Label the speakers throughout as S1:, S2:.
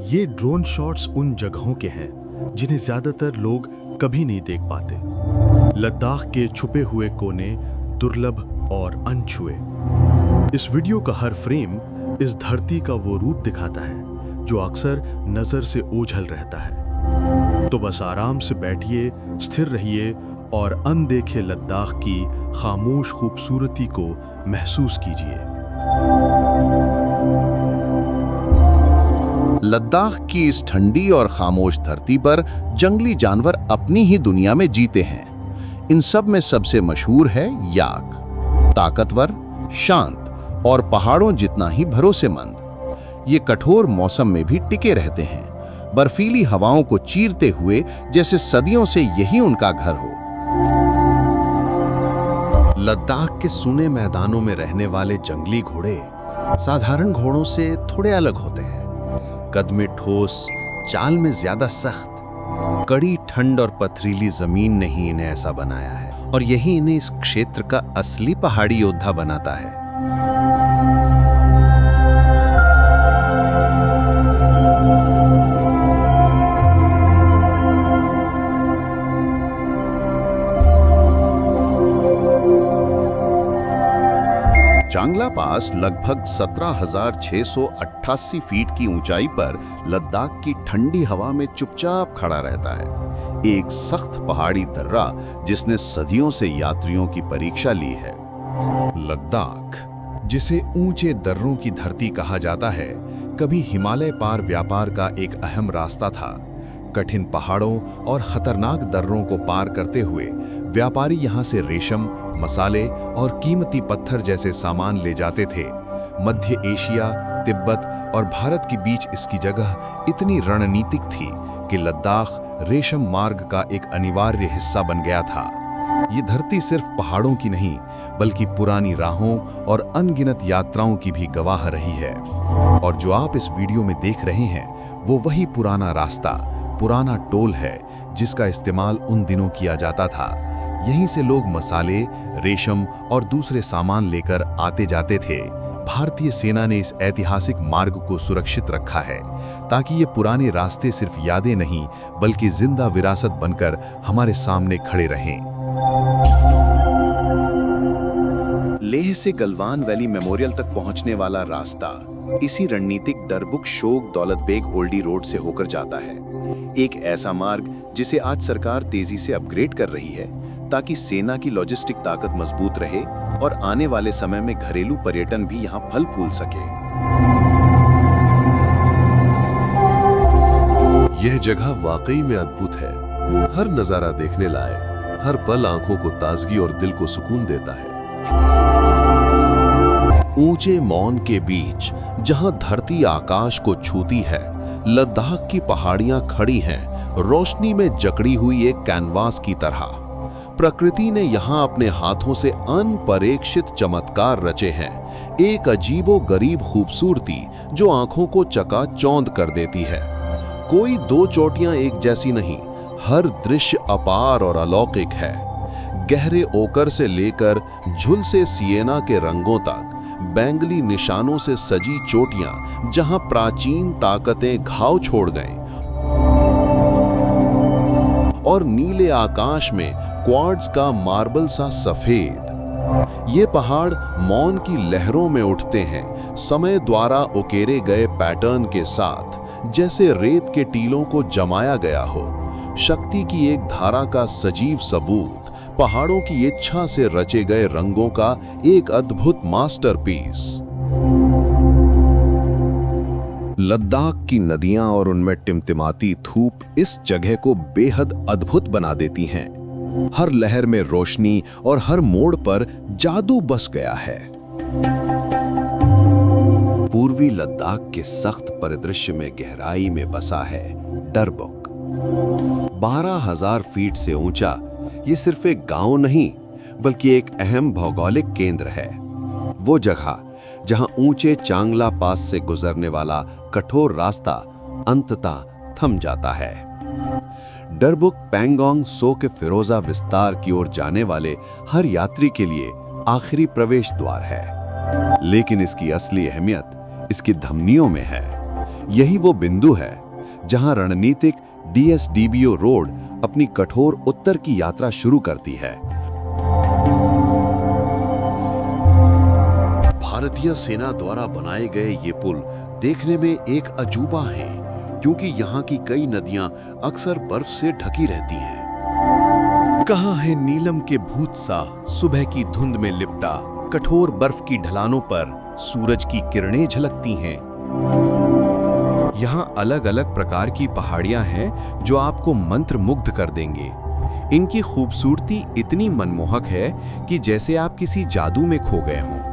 S1: ये drone shots उन जगहों के हैं जिन्हें ज्यादातर लोग कभी नहीं देख पाते। लद्दाख के छुपे हुए कोने दुर्लभ और अनछुए। इस वीडियो का हर फ्रेम इस धरती का वो रूप दिखाता है जो अक्सर नजर से ओझल रहता है। तो बस आराम से बैठिए, स्थिर रहिए और अनदेखे लद्दाख की खामोश खूबसूरती को महसूस कीजिए।
S2: लद्दाख की इस ठंडी और खामोश धरती पर जंगली जानवर अपनी ही दुनिया में जीते हैं। इन सब में सबसे मशहूर है याक, ताकतवर, शांत और पहाड़ों जितना ही भरोसेमंद। ये कठोर मौसम में भी टिके रहते हैं, बर्फीली हवाओं को चीरते हुए, जैसे सदियों से यही उनका घर हो।
S3: लद्दाख के सूने मैदानों में रहने वाले जंगली घोड़े साधारण घोड़ों से थोड़े अलग होते हैं। कद में ठोस, चाल में ज्यादा सख्त। कड़ी ठंड और पथरीली जमीन ने ही इन्हें ऐसा बनाया है, और यही इन्हें इस क्षेत्र का असली पहाड़ी योद्धा बनाता है।
S2: चांगला पास लगभग 17,688 फीट की ऊंचाई पर लद्दाख की ठंडी हवा में चुपचाप खड़ा रहता है। एक सख्त पहाड़ी दर्रा जिसने सदियों से यात्रियों की परीक्षा ली है।
S4: लद्दाख, जिसे ऊंचे दर्रों की धरती कहा जाता है, कभी हिमालय पार व्यापार का एक अहम रास्ता था। कठिन पहाड़ों और खतरनाक दर्रों को पार करते हुए व्यापारी यहाँ से रेशम, मसाले और कीमती पत्थर जैसे सामान ले जाते थे। मध्य एशिया, तिब्बत और भारत के बीच इसकी जगह इतनी रणनीतिक थी कि लद्दाख रेशम मार्ग का एक अनिवार्य हिस्सा बन गया था। ये धरती सिर्फ पहाड़ों की नहीं, बल्कि पुरानी राहों और अनगिनत यात्राओं की भी गवाह रही है। और जो आप इस वीडियो में देख रहे हैं, वो वही पुराना रास्ता, पुराना टोल है जिसका इस्तेमाल उन दिनों किया जाता था। यहीं से लोग मसाले, रेशम और दूसरे सामान लेकर आते जाते थे। भारतीय सेना ने इस ऐतिहासिक मार्ग को सुरक्षित रखा है ताकि ये पुराने रास्ते सिर्फ यादें नहीं, बल्कि जिंदा विरासत बनकर हमारे सामने खड़े रहें।
S2: लेह से गलवान वैली मेमोरियल तक पहुंचने वाला रास्ता इसी रणनीतिक डरबुक शोक दौलत बेग ओल्डी रोड से होकर जाता है। एक ऐसा मार्ग जिसे आज सरकार तेजी से अपग्रेड कर रही है ताकि सेना की लॉजिस्टिक ताकत मजबूत रहे और आने वाले समय में घरेलू पर्यटन भी यहां फल फूल सके।
S5: यह जगह वाकई में अद्भुत है। हर नजारा देखने लायक, हर पल आंखों को ताजगी और दिल को सुकून देता है।
S2: ऊंचे मौन के बीच, जहां धरती आकाश को छूती है, लद्दाख की पहाड़ियां खड़ी हैं, रोशनी में जकड़ी हुई एक कैनवास की तरह। प्रकृति ने यहाँ अपने हाथों से अनपरीक्षित चमत्कार रचे हैं। एक अजीबो-गरीब खूबसूरती जो आंखों को चकाचौंध कर देती है। कोई दो चोटियां एक जैसी नहीं, हर दृश्य अपार और अलौकिक है। गहरे ओकर से लेकर झुलसे सिएना के रंगों तक, बैंगली निशानों से सजी चोटियां जहां प्राचीन ताकतें घाव छोड़ गईं, और नीले आकाश में क्वार्ट्ज का मार्बल सा सफेद। ये पहाड़ मौन की लहरों में उठते हैं, समय द्वारा उकेरे गए पैटर्न के साथ, जैसे रेत के टीलों को जमाया गया हो। शक्ति की एक धारा का सजीव सबूत, पहाड़ों की इच्छा से रचे गए रंगों का एक अद्भुत मास्टरपीस।
S3: लद्दाख की नदियां और उनमें टिमटिमाती धूप इस जगह को बेहद अद्भुत बना देती हैं। हर लहर में रोशनी और हर मोड़ पर जादू बस गया है।
S2: पूर्वी लद्दाख के सख्त परिदृश्य में गहराई में बसा है डरबुक। 12,000 फीट से ऊंचा ये सिर्फ एक गांव नहीं, बल्कि एक अहम भौगोलिक केंद्र है। वो जगह जहां ऊंचे चांगला पास से गुजरने वाला कठोर रास्ता अंततः थम जाता है। डरबुक पैंगोंग सो के फिरोजा विस्तार की ओर जाने वाले हर यात्री के लिए आखिरी प्रवेश द्वार है। लेकिन इसकी असली अहमियत इसकी धमनियों में है।
S3: यही वो बिंदु है जहां रणनीतिक DSDBO रोड अपनी कठोर उत्तर की यात्रा शुरू करती है।
S2: भारतीय सेना द्वारा बनाए गए ये पुल देखने में एक अजूबा है, क्योंकि यहाँ की कई नदियां अक्सर बर्फ से ढकी रहती हैं।
S1: कहाँ है नीलम के भूत सा सुबह की धुंध में लिपटा, कठोर बर्फ की ढलानों पर सूरज की किरणें झलकती हैं।
S3: यहाँ अलग अलग प्रकार की पहाड़ियां हैं जो आपको मंत्रमुग्ध कर देंगे। इनकी खूबसूरती इतनी मनमोहक है कि जैसे आप किसी जादू में खो गए हों।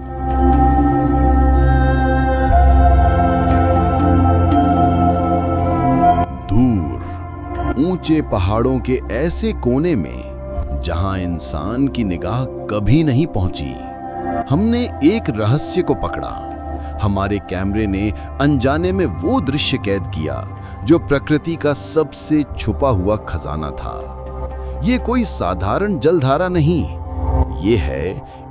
S2: दूर ऊंचे पहाड़ों के ऐसे कोने में जहां इंसान की निगाह कभी नहीं पहुंची, हमने एक रहस्य को पकड़ा। हमारे कैमरे ने अनजाने में वो दृश्य कैद किया जो प्रकृति का सबसे छुपा हुआ खजाना था। ये कोई साधारण जलधारा नहीं, ये है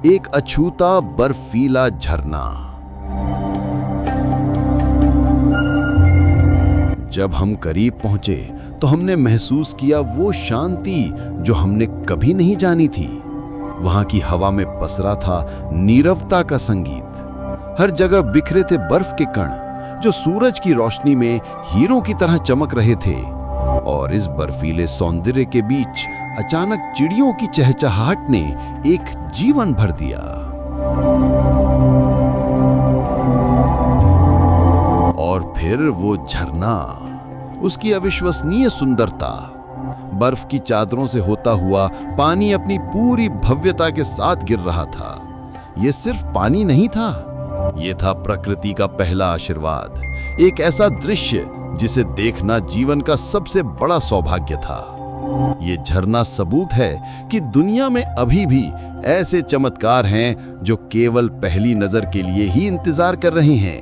S2: एक अछूता बर्फीला झरना। जब हम करीब पहुंचे तो हमने महसूस किया वो शांति जो हमने कभी नहीं जानी थी। वहां की हवा में पसरा था नीरवता का संगीत। हर जगह बिखरे थे बर्फ के कण जो सूरज की रोशनी में हीरों की तरह चमक रहे थे। और इस बर्फीले सौंदर्य के बीच अचानक चिड़ियों की चहचहाहट ने एक जीवन भर दिया। और फिर वो झरना, उसकी अविश्वसनीय सुंदरता, बर्फ की चादरों से होता हुआ पानी अपनी पूरी भव्यता के साथ गिर रहा था। ये सिर्फ पानी नहीं था, ये था प्रकृति का पहला आशीर्वाद, एक ऐसा दृश्य जिसे देखना जीवन का सबसे बड़ा सौभाग्य था। ये झरना सबूत है कि दुनिया में अभी भी ऐसे चमत्कार हैं जो केवल पहली नजर के लिए ही इंतजार कर रहे हैं।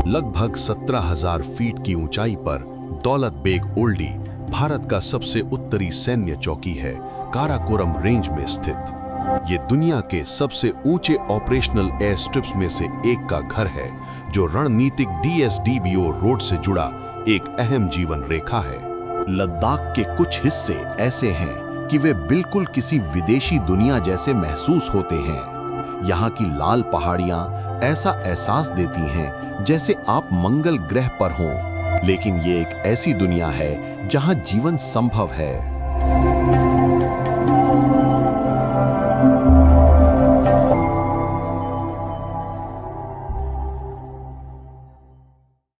S1: लगभग 17,000 फीट की ऊंचाई पर दौलत बेग ओल्डी भारत का सबसे उत्तरी सैन्य चौकी है, काराकोरम रेंज में स्थित। ये दुनिया के सबसे ऊंचे ऑपरेशनल एयर स्ट्रिप्स में से एक का घर है, जो रणनीतिक DSDBO रोड से जुड़ा एक अहम जीवन रेखा है।
S2: लद्दाख के कुछ हिस्से ऐसे हैं कि वे बिल्कुल किसी विदेशी दुनिया जैसे महसूस होते हैं। यहाँ की लाल पहाड़ियाँ ऐसा एहसास देती हैं जैसे आप मंगल ग्रह पर हों, लेकिन ये एक ऐसी दुनिया है जहाँ जीवन संभव है।